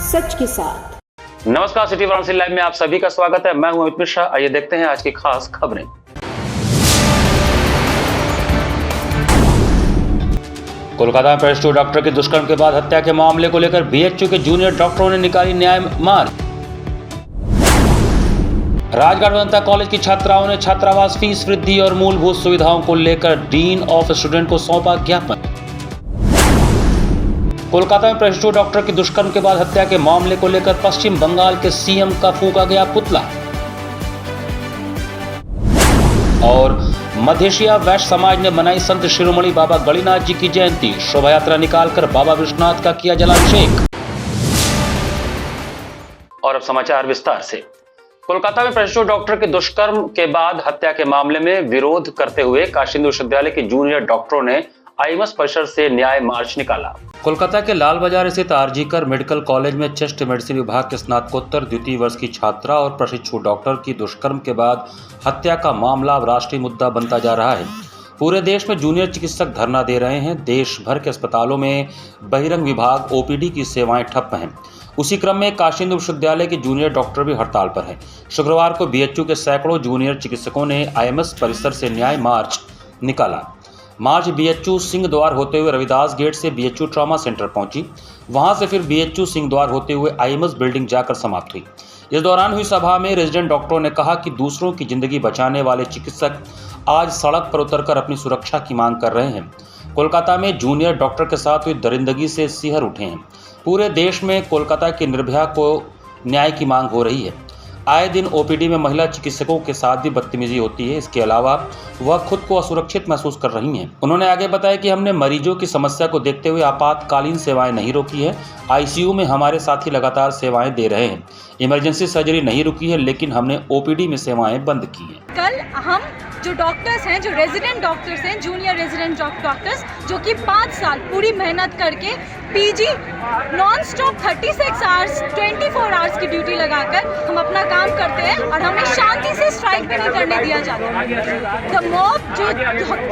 सच के साथ। नमस्कार, सिटी वाराणसी लाइव में आप सभी का स्वागत है। मैं हूं अमित मिश्रा। आइए देखते हैं आज की खास खबरें। कोलकाता में प्लस 2 डॉक्टर के दुष्कर्म के बाद हत्या के मामले को लेकर बीएचयू के जूनियर डॉक्टरों ने निकाली न्याय मार्च। राजगढ़ वेदांता कॉलेज की छात्राओं ने छात्रावास फीस वृद्धि और मूलभूत सुविधाओं को लेकर डीन ऑफ स्टूडेंट को सौंपा ज्ञापन। कोलकाता में प्लस 2 डॉक्टर के दुष्कर्म के बाद हत्या के मामले को लेकर पश्चिम बंगाल के सीएम का फूंका गया पुतला। और मध्य एशिया वैश्य समाज ने मनाई संत शिरोमणि बाबा गणिनाथ जी की जयंती। शोभा यात्रा निकालकर बाबा विश्वनाथ का किया जलाभिषेक। और अब समाचार विस्तार से। कोलकाता में प्लस 2 डॉक्टर के दुष्कर्म के बाद हत्या के मामले में विरोध करते हुए काशी हिंदू विश्वविद्यालय के जूनियर डॉक्टरों ने आईएमएस परिसर से न्याय मार्च निकाला। कोलकाता के लाल बाजार स्थित आरजीकर मेडिकल कॉलेज में चेस्ट मेडिसिन विभाग के स्नातकोत्तर द्वितीय वर्ष की छात्रा और प्रशिक्षु डॉक्टर की दुष्कर्म के बाद हत्या का मामला अब राष्ट्रीय मुद्दा बनता जा रहा है। पूरे देश में जूनियर चिकित्सक धरना दे रहे हैं। देश भर के अस्पतालों में बहिरंग विभाग ओपीडी की सेवाएं ठप हैं। उसी क्रम में काशी हिंदू विश्वविद्यालय के जूनियर डॉक्टर भी हड़ताल पर हैं। शुक्रवार को बीएचयू के सैकड़ों जूनियर चिकित्सकों ने आईएमएस परिसर से न्याय मार्च निकाला। मार्च बीएचयू सिंह द्वार होते हुए रविदास गेट से बीएचयू ट्रॉमा सेंटर पहुंची। वहां से फिर बीएचयू सिंह द्वार होते हुए आईएमएस बिल्डिंग जाकर समाप्त हुई। इस दौरान हुई सभा में रेजिडेंट डॉक्टरों ने कहा कि दूसरों की जिंदगी बचाने वाले चिकित्सक आज सड़क पर उतरकर अपनी सुरक्षा की मांग कर रहे हैं। कोलकाता में जूनियर डॉक्टर के साथ हुई दरिंदगी से सिहर उठे हैं। पूरे देश में कोलकाता की निर्भया को न्याय की मांग हो रही है। आए दिन ओपीडी में महिला चिकित्सकों के साथ भी बदतमीजी होती है। इसके अलावा वह खुद को असुरक्षित महसूस कर रही हैं। उन्होंने आगे बताया कि हमने मरीजों की समस्या को देखते हुए आपातकालीन सेवाएं नहीं रोकी है। आईसीयू में हमारे साथी लगातार सेवाएं दे रहे हैं। इमरजेंसी सर्जरी नहीं रुकी है, लेकिन हमने ओपीडी में सेवाएं बंद की हैं। कल हम जो डॉक्टर्स हैं, जो रेजिडेंट डॉक्टर्स हैं, जूनियर रेजिडेंट डॉक्टर्स, जो कि 5 साल पूरी मेहनत करके PG non stop 36 hours 24 hours की ड्यूटी लगाकर हम अपना काम करते हैं और हमें शांति से स्ट्राइक भी नहीं करने दिया जाता। द मॉब, जो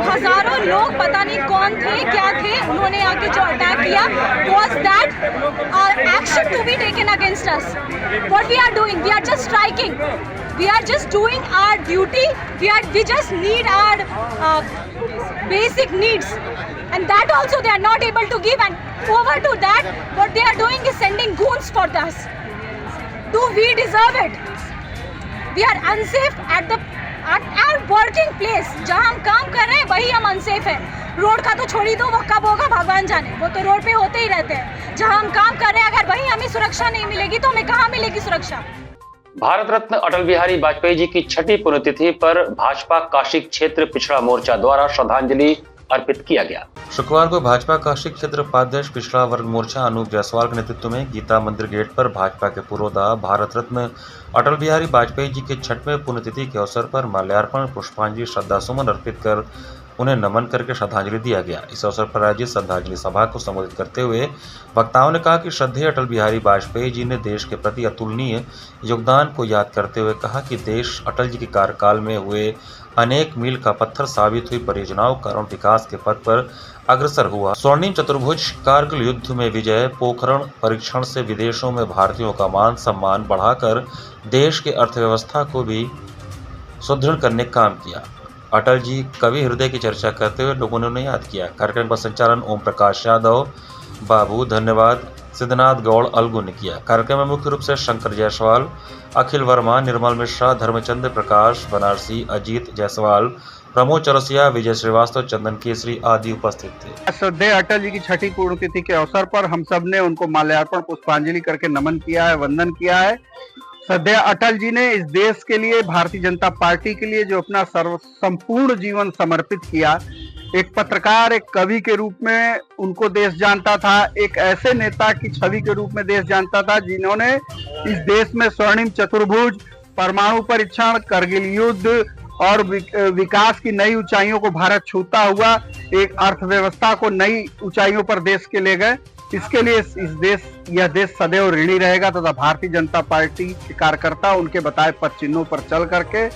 हजारों लोग पता नहीं कौन थे, क्या थे, उन्होंने आके जो अटैक किया, was that action to be taken against us. What we are doing, we are just striking. We are just doing our duty. We just need our basic needs, and that also they are not able to give. And over to that, what they are doing is sending goons for us. Do we deserve it? We are unsafe at our working place. जहाँ हम काम कर रहे हैं वही हम unsafe है। Road का तो छोड़ ही दो, वो कब होगा भगवान जाने, वो तो रोड पे होते ही रहते हैं। जहाँ हम काम कर रहे हैं अगर वही हमें सुरक्षा नहीं मिलेगी तो हमें कहाँ मिलेगी सुरक्षा। भारत रत्न अटल बिहारी वाजपेयी जी की 6ठी पुण्यतिथि पर भाजपा काशी क्षेत्र पिछड़ा मोर्चा द्वारा श्रद्धांजलि अर्पित किया गया। शुक्रवार को भाजपा काशी क्षेत्र उपाध्यक्ष पिछड़ा वर्ग मोर्चा अनूप जायसवाल के नेतृत्व में गीता मंदिर गेट पर भाजपा के पूर्वदा भारत रत्न अटल बिहारी वाजपेयी जी के 6वें पुण्यतिथि के अवसर पर माल्यार्पण, पुष्पांजलि, श्रद्धा सुमन अर्पित कर उन्हें नमन करके श्रद्धांजलि दिया गया। इस अवसर पर आयोजित श्रद्धांजलि सभा को संबोधित करते हुए वक्ताओं ने कहा कि श्रद्धेय अटल बिहारी वाजपेयी जी ने देश के प्रति अतुलनीय योगदान को याद करते हुए कहा कि देश अटल जी के कार्यकाल में हुए अनेक मील का पत्थर साबित हुई परियोजनाओं के कारण विकास के पथ पर अग्रसर हुआ। स्वर्णिम चतुर्भुज, कारगिल युद्ध में विजय, पोखरण परीक्षण से विदेशों में भारतीयों का मान सम्मान बढ़ाकर देश के अर्थव्यवस्था को भी सुदृढ़ करने का काम किया। अटल जी कवि हृदय की चर्चा करते हुए लोगों ने उन्हें याद किया। कार्यक्रम का संचालन ओम प्रकाश यादव, बाबू धन्यवाद, सिद्धनाथ गौड़ अलगू ने किया। कार्यक्रम में मुख्य रूप से शंकर जायसवाल, अखिल वर्मा, निर्मल मिश्रा, धर्मचंद्र प्रकाश बनारसी, अजीत जायसवाल, प्रमोद चौरसिया, विजय श्रीवास्तव, चंदन केसरी आदि उपस्थित थे। श्रद्धेय अटल जी की 6ठी पुण्यतिथि के अवसर पर हम सब ने उनको माल्यार्पण, पुष्पांजलि करके नमन किया है, वंदन किया है। श्रद्धेय अटल जी ने इस देश के लिए, भारतीय जनता पार्टी के लिए जो अपना संपूर्ण जीवन समर्पित किया, एक पत्रकार, एक कवि के रूप में उनको देश जानता था, एक ऐसे नेता की छवि के रूप में देश जानता था जिन्होंने इस देश में स्वर्णिम चतुर्भुज, परमाणु परीक्षण, करगिल युद्ध और विकास की नई ऊंचाइयों को भारत छूता हुआ एक अर्थव्यवस्था को नई ऊंचाइयों पर देश के ले गए। इसके लिए यह देश सदैव ऋणी रहेगा तथा भारतीय जनता पार्टी के कार्यकर्ता उनके बताए पद चिन्हों पर चल करके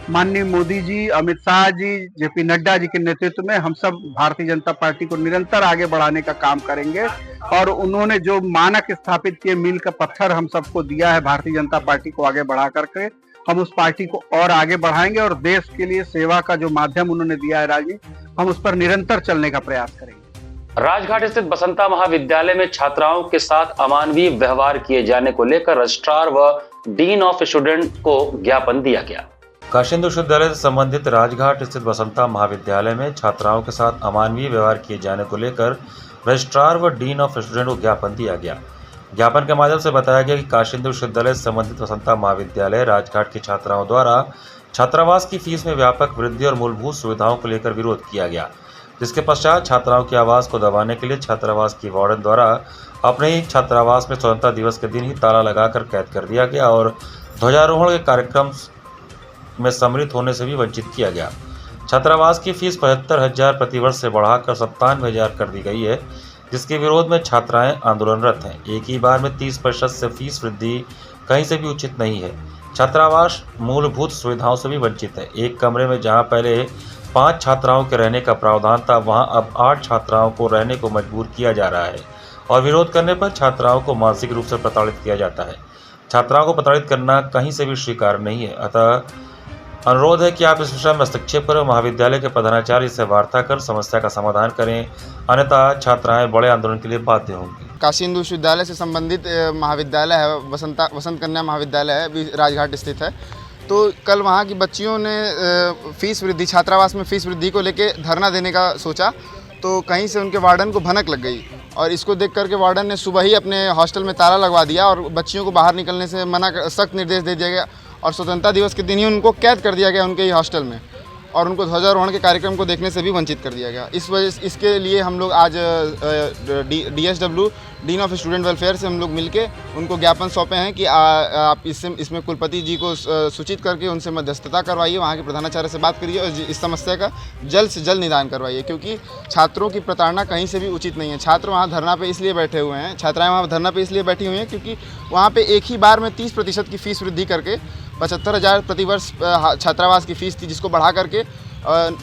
माननीय मोदी जी, अमित शाह जी, जेपी नड्डा जी के नेतृत्व में हम सब भारतीय जनता पार्टी को निरंतर आगे बढ़ाने का काम करेंगे। और उन्होंने जो मानक स्थापित किए, मील का पत्थर हम सबको दिया है भारतीय जनता पार्टी को आगे बढ़ा करके, हम उस पार्टी को और आगे बढ़ाएंगे और देश के लिए सेवा का जो माध्यम उन्होंने दिया है राजनीति, हम उस पर निरंतर चलने का प्रयास करेंगे। राजघाट स्थित बसंता महाविद्यालय में छात्राओं के साथ अमानवीय व्यवहार किए जाने को लेकर रजिस्ट्रार व डीन ऑफ स्टूडेंट को ज्ञापन दिया गया। काशी हिंदू विश्वविद्यालय से संबंधित राजघाट स्थित बसंता महाविद्यालय में छात्राओं के साथ अमानवीय व्यवहार किए जाने को लेकर रजिस्ट्रार व डीन ऑफ स्टूडेंट को ज्ञापन दिया गया। ज्ञापन के माध्यम से बताया गया कि काशी हिंदू विश्वविद्यालय से संबंधित बसंता महाविद्यालय राजघाट की छात्राओं द्वारा छात्रावास की फीस में व्यापक वृद्धि और मूलभूत सुविधाओं को लेकर विरोध किया गया, जिसके पश्चात छात्राओं की आवाज़ को दबाने के लिए छात्रावास की वार्डन द्वारा अपने ही छात्रावास में स्वतंत्रता दिवस के दिन ही ताला लगाकर कैद कर दिया गया और ध्वजारोहण के कार्यक्रम में सम्मिलित होने से भी वंचित किया गया। छात्रावास की फीस 75,000 प्रतिवर्ष से बढ़ाकर 97,000 कर दी गई है, जिसके विरोध में छात्राएं आंदोलनरत हैं। एक ही बार में 30% से फीस वृद्धि कहीं से भी उचित नहीं है। छात्रावास मूलभूत सुविधाओं से भी वंचित है। एक कमरे में जहां पहले 5 छात्राओं के रहने का प्रावधान था, वहां अब 8 छात्राओं को रहने को मजबूर किया जा रहा है और विरोध करने पर छात्राओं को मानसिक रूप से प्रताड़ित किया जाता है। छात्राओं को प्रताड़ित करना कहीं से भी स्वीकार्य नहीं है। अतः अनुरोध है कि आप इस विषय में हस्तक्षेप करें, महाविद्यालय के प्रधानाचार्य से वार्ता कर समस्या का समाधान करें, अन्यथा छात्राएं बड़े आंदोलन के लिए बाध्य होंगी। काशी हिंदू विश्वविद्यालय से संबंधित महाविद्यालय है, वसंत कन्या महाविद्यालय है, राजघाट स्थित है। तो कल वहाँ की बच्चियों ने फीस वृद्धि, छात्रावास में फीस वृद्धि को लेके धरना देने का सोचा, तो कहीं से उनके वार्डन को भनक लग गई और इसको देख करके वार्डन ने सुबह ही अपने हॉस्टल में ताला लगवा दिया और बच्चियों को बाहर निकलने से सख्त निर्देश दे दिया गया और स्वतंत्रता दिवस के दिन ही उनको कैद कर दिया गया उनके ही हॉस्टल में और उनको ध्वजारोहण के कार्यक्रम को देखने से भी वंचित कर दिया गया। इस वजह इसके लिए हम लोग आज DSW dean of student welfare से हम लोग मिलके उनको ज्ञापन सौंपे हैं कि आप इसमें कुलपति जी को सूचित करके उनसे मध्यस्थता करवाइए, वहाँ के प्रधानाचार्य से बात करिए और इस समस्या का जल्द से जल्द निदान करवाइए, क्योंकि छात्रों की प्रताड़ना कहीं से भी उचित नहीं है। छात्र वहाँ धरना पे इसलिए बैठे हुए हैं, छात्राएँ वहाँ धरना पे इसलिए बैठी हुई हैं क्योंकि वहाँ पे एक ही बार में 30% की फ़ीस वृद्धि करके 75,000 प्रतिवर्ष छात्रावास की फ़ीस थी, जिसको बढ़ा करके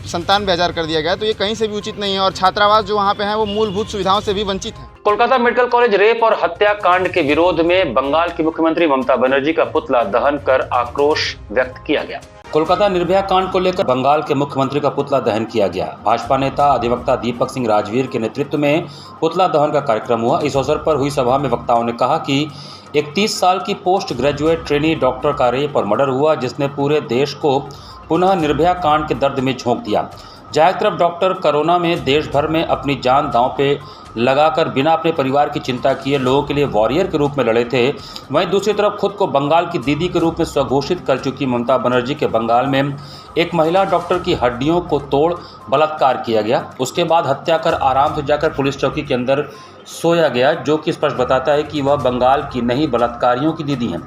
97,000 कर दिया गया। तो ये कहीं से भी उचित नहीं है और छात्रावास जो वहाँ पे हैं वो मूलभूत सुविधाओं से भी वंचित हैं। कोलकाता मेडिकल कॉलेज रेप और हत्याकांड के विरोध में बंगाल की मुख्यमंत्री ममता बनर्जी का पुतला दहन कर आक्रोश व्यक्त किया गया। कोलकाता निर्भया कांड को लेकर बंगाल के मुख्यमंत्री का पुतला दहन किया गया। भाजपा नेता अधिवक्ता दीपक सिंह राजवीर के नेतृत्व में पुतला दहन का कार्यक्रम हुआ। इस अवसर पर हुई सभा में वक्ताओं ने कहा कि एक 30 साल की पोस्ट ग्रेजुएट ट्रेनी डॉक्टर का रेप और मर्डर हुआ, जिसने पूरे देश को पुनः निर्भया कांड के दर्द में झोंक दिया। जहाँ एक तरफ डॉक्टर कोरोना में देश भर में अपनी जान दांव पे लगाकर बिना अपने परिवार की चिंता किए लोगों के लिए वॉरियर के रूप में लड़े थे, वहीं दूसरी तरफ खुद को बंगाल की दीदी के रूप में स्वघोषित कर चुकी ममता बनर्जी के बंगाल में एक महिला डॉक्टर की हड्डियों को तोड़ बलात्कार किया गया। उसके बाद हत्या कर आराम से जाकर पुलिस चौकी के अंदर सोया गया, जो कि स्पष्ट बताता है कि वह बंगाल की नहीं बलात्कारियों की दीदी हैं।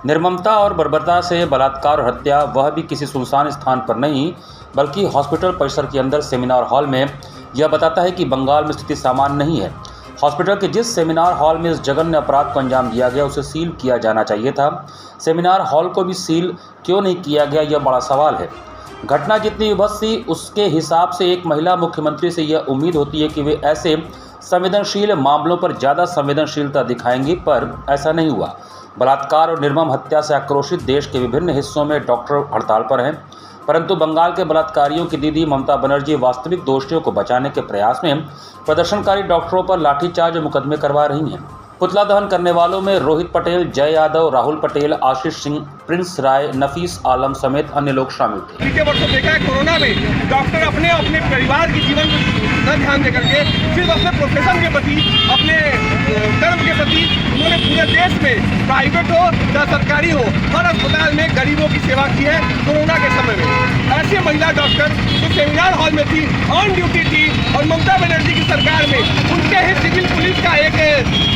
निर्ममता और बर्बरता से बलात्कार और हत्या, वह भी किसी सुनसान स्थान पर नहीं बल्कि हॉस्पिटल परिसर के अंदर सेमिनार हॉल में, यह बताता है कि बंगाल में स्थिति सामान्य नहीं है। हॉस्पिटल के जिस सेमिनार हॉल में इस जघन्य अपराध को अंजाम दिया गया उसे सील किया जाना चाहिए था। सेमिनार हॉल को भी सील क्यों नहीं किया गया, यह बड़ा सवाल है। घटना जितनी विभत्स थी उसके हिसाब से एक महिला मुख्यमंत्री से यह उम्मीद होती है कि वे ऐसे संवेदनशील मामलों पर ज़्यादा संवेदनशीलता दिखाएंगी, पर ऐसा नहीं हुआ। बलात्कार और निर्मम हत्या से आक्रोशित देश के विभिन्न हिस्सों में डॉक्टर हड़ताल पर हैं, परंतु बंगाल के बलात्कारियों की दीदी ममता बनर्जी वास्तविक दोषियों को बचाने के प्रयास में प्रदर्शनकारी डॉक्टरों पर लाठीचार्ज और मुकदमे करवा रही हैं। पुतला दहन करने वालों में रोहित पटेल, जय यादव, राहुल पटेल, आशीष सिंह, प्रिंस राय, नफीस आलम समेत अन्य लोग शामिल थे। बीते वर्षों देखा है कोरोना में डॉक्टर अपने परिवार के जीवन को न ध्यान देकर के सिर्फ अपने प्रोफेशन के प्रति, अपने कर्म के प्रति उन्होंने पूरे देश में प्राइवेट हो या सरकारी हो हर अस्पताल में गरीबों की सेवा की है। कोरोना के समय में ऐसे महिला डॉक्टर जो सेमिनार हॉल में थी, ऑन ड्यूटी थी और ममता बनर्जी की सरकार में उनके ही सिविल पुलिस का एक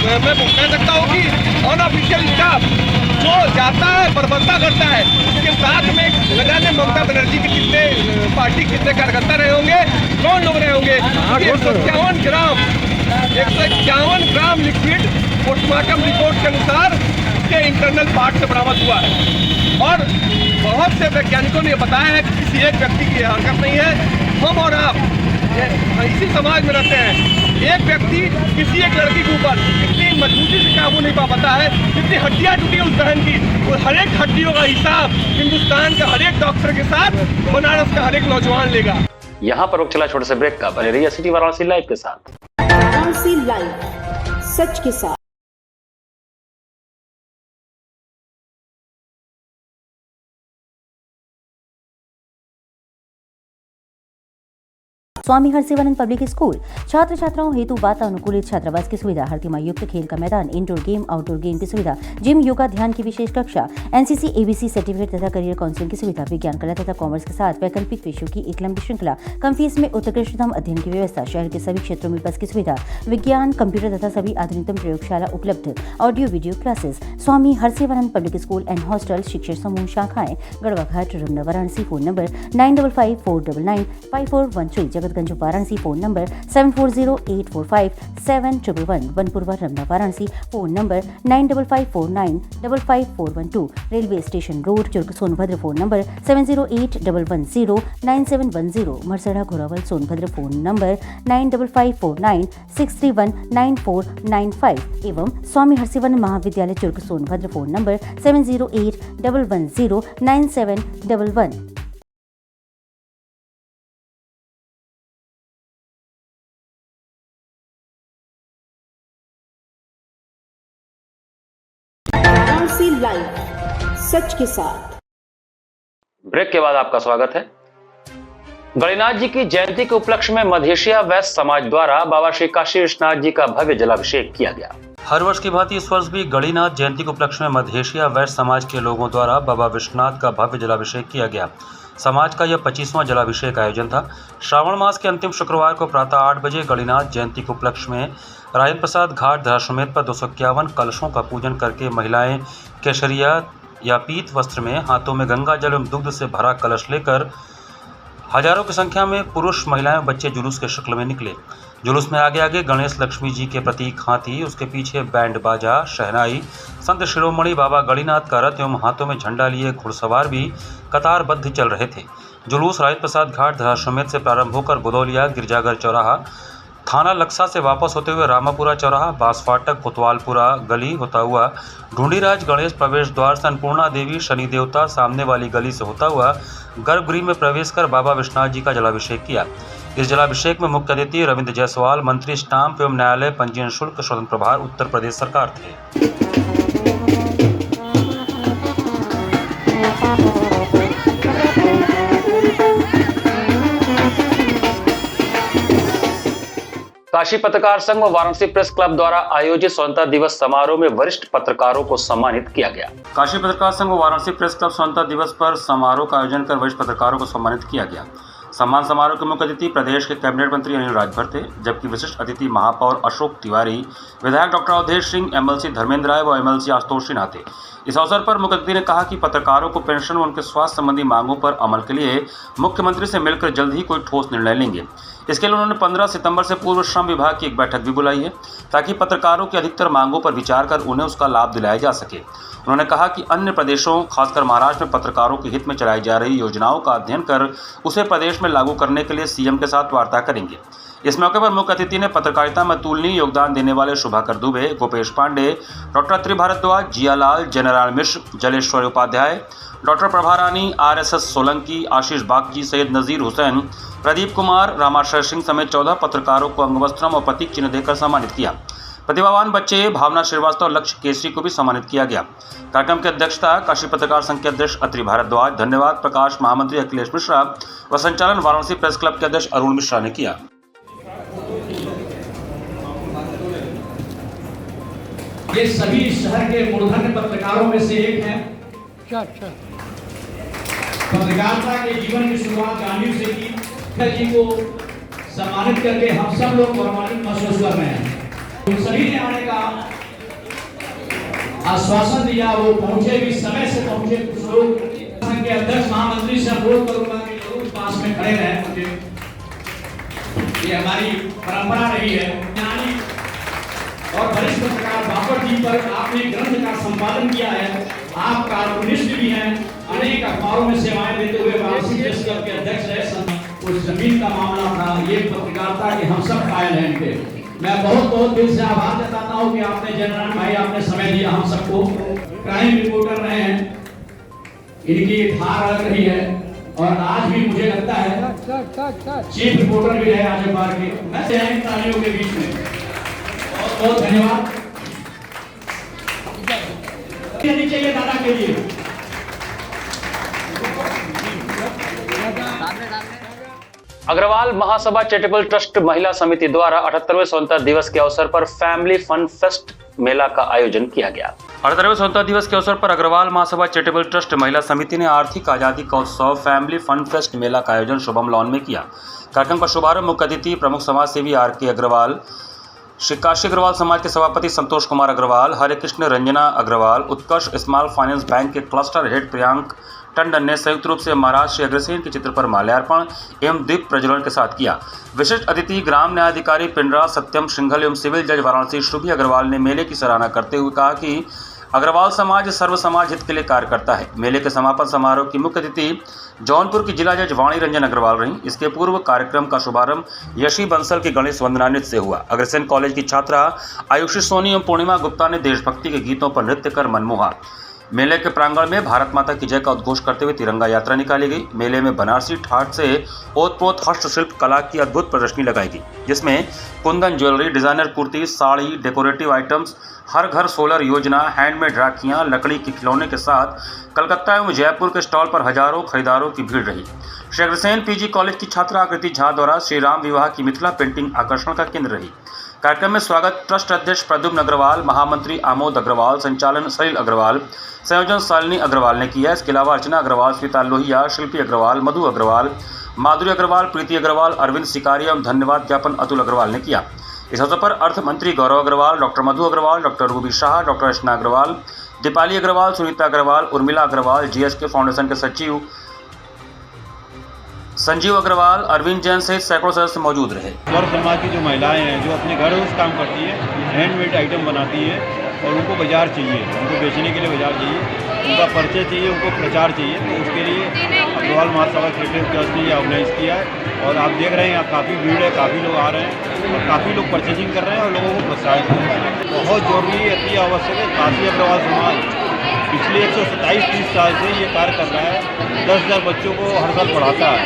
मैं कह सकता हूँ कि अनऑफिशियल स्टाफ जो जाता है बर्बरता करता है, उसके साथ में लगाने ममता बनर्जी के कितने पार्टी कितने कार्यकर्ता रहे होंगे, कौन लोग रहे होंगे। 151 ग्राम लिक्विड पोस्टमार्टम रिपोर्ट के अनुसार उसके इंटरनल पार्ट से बरामद हुआ है। और बहुत से वैज्ञानिकों ने बताया है कि किसी एक व्यक्ति की यह हरकत नहीं है। हम और आप इसी समाज में रहते हैं। एक व्यक्ति किसी एक लड़की के ऊपर इतनी मजबूती से काबू नहीं पा पाता है, जितनी हड्डियां टूटी उस बहन की, और हर एक हड्डियों का हिसाब हिंदुस्तान का हर एक डॉक्टर के साथ बनारस का हर एक नौजवान लेगा। यहाँ पर वक्त चला छोटे से ब्रेक का। बने रहिए सिटी वाराणसी लाइव के साथ। वाराणसी लाइव, सच के साथ। स्वामी हरसिवानंद पब्लिक स्कूल छात्र छात्राओं हेतु वातानुकूलित छात्रावास की सुविधा, हरतिमा युक्त खेल का मैदान, इंडोर गेम आउटडोर गेम की सुविधा, जिम, योगा, ध्यान की विशेष कक्षा, एनसीसी एबीसी सर्टिफिकेट तथा करियर काउंसलिंग की सुविधा, विज्ञान कला तथा कॉमर्स के साथ वैकल्पिक विषयों की एक लंबी श्रृंखला, कम फीस में उत्कृष्टतम अध्ययन की व्यवस्था, शहर के सभी क्षेत्रों में बस की सुविधा, विज्ञान, कंप्यूटर तथा सभी आधुनिकतम प्रयोगशाला उपलब्ध, audio video classes. Swami Harsivanand public school and hostel, शिक्षण समूह शाखाएं Garhwa Ghat, Ramna, Varanasi. Phone number 9554995413, Jagatganj Varanasi. Phone number 7408457111, Banpurwa, Ramna, Varanasi. Phone number 9554955412, railway station road, Churk, Sonbhadra. Phone number 7081109710, Marsara, Ghorawal, Sonbhadra. Phone number 954963199495 एवं स्वामी हरसिवानंद महाविद्यालय, Churk, Sonbhadra. Phone number 7081109711। Varanasi live, सच के साथ। ब्रेक के बाद आपका स्वागत है। गणिनाथ जी की जयंती के उपलक्ष्य में मधेशिया वैश्य समाज द्वारा बाबा श्री काशी विश्वनाथ जी का भव्य जलाभिषेक किया गया। हर वर्ष की भांति इस वर्ष भी गणिनाथ जयंती के उपलक्ष्य में मधेशिया वैश्य समाज के लोगों द्वारा बाबा विश्वनाथ का भव्य जलाभिषेक किया गया। समाज का यह 25वां जलाभिषेक आयोजन था। श्रावण मास के अंतिम शुक्रवार को प्रातः 8 बजे गणिनाथ जयंती के उपलक्ष्य में राजेंद्र प्रसाद घाट धराश्वमेध पर 251 कलशों का पूजन करके महिलाएं केसरिया या पीत वस्त्र में, हाथों में गंगा जल एवं दुग्ध से भरा कलश लेकर हजारों की संख्या में पुरुष, महिलाएं, बच्चे जुलूस के शक्ल में निकले। जुलूस में आगे आगे गणेश लक्ष्मी जी के प्रतीक हाथी, उसके पीछे बैंड बाजा, शहनाई, संत शिरोमणि बाबा गणिनाथ का रथ एवं हाथों में झंडा लिए घुड़सवार भी कतारबद्ध चल रहे थे। जुलूस राजेंद्र प्रसाद घाट धराश्वमेध से प्रारंभ होकर गोदौलिया, गिरजाघर चौराहा, थाना लक्सा से वापस होते हुए रामापुरा चौराहा, बांसफाटक, कोतवालपुरा गली होता हुआ ढूंढीराज गणेश प्रवेश द्वार से अन्नपूर्णा देवी शनि देवता सामने वाली गली से होता हुआ गर्भगृह में प्रवेश कर बाबा विश्वनाथ जी का जलाभिषेक किया। इस जलाभिषेक में मुख्य अतिथि रविंद्र जायसवाल, मंत्री स्टाम्प एवं न्यायालय पंजीयन शुल्क स्वतंत्र प्रभार उत्तर प्रदेश सरकार थे। काशी पत्रकार संघ व वाराणसी प्रेस क्लब द्वारा आयोजित स्वतंत्रता दिवस समारोह में वरिष्ठ पत्रकारों को सम्मानित किया गया। काशी पत्रकार संघ व वाराणसी प्रेस क्लब स्वतंत्रता दिवस पर समारोह का आयोजन कर वरिष्ठ पत्रकारों को सम्मानित किया गया। सम्मान समारोह के मुख्य अतिथि प्रदेश के कैबिनेट मंत्री अनिल राजभर थे, जबकि विशिष्ट अतिथि महापौर अशोक तिवारी, विधायक डॉक्टर अवधेश सिंह, एमएलसी धर्मेंद्र राय व एमएलसी आशुतोष सिन्हा थे। इस अवसर पर मुख्य अतिथि ने कहा कि पत्रकारों को पेंशन व उनके स्वास्थ्य संबंधी मांगों पर अमल के लिए मुख्यमंत्री से मिलकर जल्द ही कोई ठोस निर्णय लेंगे। इसके लिए उन्होंने 15 सितंबर से पूर्व श्रम विभाग की एक बैठक भी बुलाई है, ताकि पत्रकारों की अधिकतर मांगों पर विचार कर उन्हें उसका लाभ दिलाया जा सके। उन्होंने कहा कि अन्य प्रदेशों, खासकर महाराष्ट्र में पत्रकारों के हित में चलाई जा रही योजनाओं का अध्ययन कर उसे प्रदेश में लागू करने के लिए सीएम के साथ वार्ता करेंगे। इस मौके पर मुख्य अतिथि ने पत्रकारिता में अतुलनीय योगदान देने वाले शुभाकर दुबे, गोपेश पांडे, डॉक्टर अत्रि भारद्वाज, जियालाल, जनरल मिश्र, जलेश्वर उपाध्याय, डॉक्टर प्रभा रानी, RSS सोलंकी, आशीष बागची, सैयद नजीर हुसैन, प्रदीप कुमार, रामाशय सिंह समेत 14 पत्रकारों को अंगवस्त्रम और प्रतीक चिन्ह देकर सम्मानित किया। प्रतिभावान बच्चे भावना श्रीवास्तव और लक्ष्य केसरी को भी सम्मानित किया गया। कार्यक्रम की अध्यक्षता काशी पत्रकार संघ के अध्यक्ष अत्रि भारद्वाज, धन्यवाद प्रकाश महामंत्री अखिलेश मिश्रा व संचालन वाराणसी प्रेस क्लब के अध्यक्ष अरुण मिश्रा ने किया। ये सभी शहर के मूर्धन्य पत्रकारों में से एक है। पत्रकारिता के जीवन की शुरुआत गांधी से की। जी को सम्मानित करके हम सब लोग गौरवान्वित महसूस कर रहे हैं। उन सभी ने आने का आश्वासन दिया, वो पहुंचे भी, समय से पहुंचे। कुछ लोग संघ के अध्यक्ष महामंत्री से अनुरोध करूंगा कि जरूर पास में खड़े रहें। मुझे ये हमारी परंपरा रही है। और वरिष्ठ पत्रकार बाबर जी पर आपने ग्रंथ का संपादन किया है। आप कार्टूनिस्ट भी हैं, अनेक अखबारों में सेवाएं देते हुए वाराणसी प्रेस क्लब के अध्यक्ष रहे। उस जमीन का मामला था, ये पत्रकारिता के हम सब कायल हैं इनके। मैं बहुत बहुत दिल से आभार जताता हूँ कि आपने जनरल भाई आपने समय दिया हम सबको। क्राइम रिपोर्टर रहे हैं, इनकी धार लग रही है और आज भी मुझे लगता है चीफ रिपोर्टर भी रहे आज बार के। मैं तालियों के बीच में बहुत बहुत धन्यवाद चाहिए दादा के लिए। अग्रवाल महासभा चैरिटेबल ट्रस्ट महिला समिति द्वारा 78वें स्वतंत्रता दिवस के अवसर पर फैमिली फन फेस्ट मेला का आयोजन किया गया। 78वें स्वतंत्रता दिवस के अवसर पर अग्रवाल महासभा चैरिटेबल ट्रस्ट महिला समिति ने आर्थिक आजादी का उत्सव फैमिली फन फेस्ट मेला का आयोजन शुभम लॉन में किया। कार्यक्रम का शुभारंभ मुख्य अतिथि प्रमुख समाज सेवी RK अग्रवाल, श्री काशी अग्रवाल समाज के सभापति संतोष कुमार अग्रवाल, हरे कृष्ण रंजना अग्रवाल, उत्कर्ष स्मॉल फाइनेंस बैंक के क्लस्टर हेड प्रियांक टंडन ने संयुक्त रूप से महाराज श्री अग्रसेन के चित्र पर माल्यार्पण एवं दीप प्रज्वलन के साथ किया। विशिष्ट अतिथि ग्राम न्यायाधिकारी पिंडरा सत्यम सिंघल एवं सिविल जज वाराणसी शुभी अग्रवाल ने मेले की सराहना करते हुए कहा कि अग्रवाल समाज सर्व समाज हित के लिए कार्य करता है। मेले के समापन समारोह की मुख्य अतिथि जौनपुर की जिला जज वाणी रंजन अग्रवाल रहीं। इसके पूर्व कार्यक्रम का शुभारंभ यशी बंसल के गणेश वंदना नृत्य से हुआ। अग्रसेन कॉलेज की छात्रा आयुषी सोनी एवं पूर्णिमा गुप्ता ने देशभक्ति के गीतों पर नृत्य कर मनमोहा। मेले के प्रांगण में भारत माता की जय का उद्घोष करते हुए तिरंगा यात्रा निकाली गई। मेले में बनारसी ठाट से ओतप्रोत हस्तशिल्प कला की अद्भुत प्रदर्शनी लगाई गई, जिसमें kundan jewellery, designer kurti, sari, decorative items, हर घर सोलर योजना, हैंडमेड राखियां, लकड़ी के खिलौने के साथ कलकत्ता एवं जयपुर के स्टॉल पर हजारों खरीदारों की भीड़ रही। श्री अग्रसेन PG कॉलेज की छात्रा आकृति झा द्वारा श्री राम विवाह की मिथिला पेंटिंग आकर्षण का केंद्र रही। कार्यक्रम में स्वागत ट्रस्ट अध्यक्ष प्रद्युम्न अग्रवाल, महामंत्री आमोद अग्रवाल, संचालन सलील अग्रवाल, संयोजन शालिनी अग्रवाल ने किया। इसके अलावा अर्चना अग्रवाल, स्मिता लोहिया, शिल्पी अग्रवाल, मधु अग्रवाल, माधुरी अग्रवाल, प्रीति अग्रवाल, अरविंद सिकारिया एवं धन्यवाद ज्ञापन अतुल अग्रवाल ने किया। इस अवसर पर अर्थ मंत्री Gaurav Agrawal, doctor Madhu Agrawal, doctor Ruby Shah, doctor Archana Agrawal, Deepali Agrawal, Sunita Agrawal, Urmila Agrawal, GSK foundation के सचिव संजीव अग्रवाल, अरविंद जैन सहित सैकड़ों सदस्य मौजूद रहे। सर्व समाज की जो महिलाएं हैं जो अपने घर उस काम करती है, हैंडमेड आइटम बनाती है और उनको बाजार चाहिए, उनको बेचने के लिए बाजार चाहिए, उनका परिचय चाहिए, उनको प्रचार चाहिए। तो उसके लिए अग्रवाल महासभा चैरिटेबल ट्रस्ट ने ये ऑर्गेनाइज किया है और आप देख रहे हैं यहाँ काफ़ी भीड़ है, काफ़ी लोग आ रहे हैं और काफ़ी लोग परचेजिंग कर रहे हैं और लोगों को प्रोत्साहित कर रहे हैं। बहुत जरूरी अति आवश्यक है। काशी अग्रवाल समाज पिछले 127-30 साल से ये कार्य कर रहा है। 10,000 बच्चों को हर साल पढ़ाता है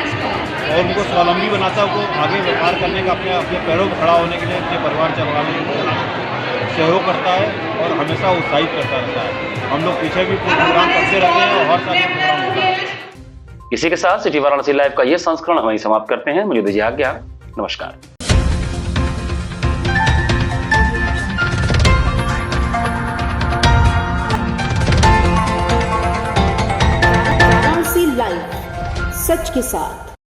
और उनको स्वावलंबी बनाता है, उनको आगे व्यापार करने का, अपने पैरों पर खड़ा होने के लिए, अपने परिवार चलाने के लिए सहयोग करता है और हमेशा उत्साहित करता रहता है। हम लोग पीछे भी प्रोग्राम करते रहते हैं और हर साल प्रोग्राम होता है। इसी के साथ सिटी वाराणसी लाइव का ये संस्करण हम वहीं समाप्त करते हैं। मुझे दीजिए आज्ञा, नमस्कार। वाराणसी लाइव, सच के साथ।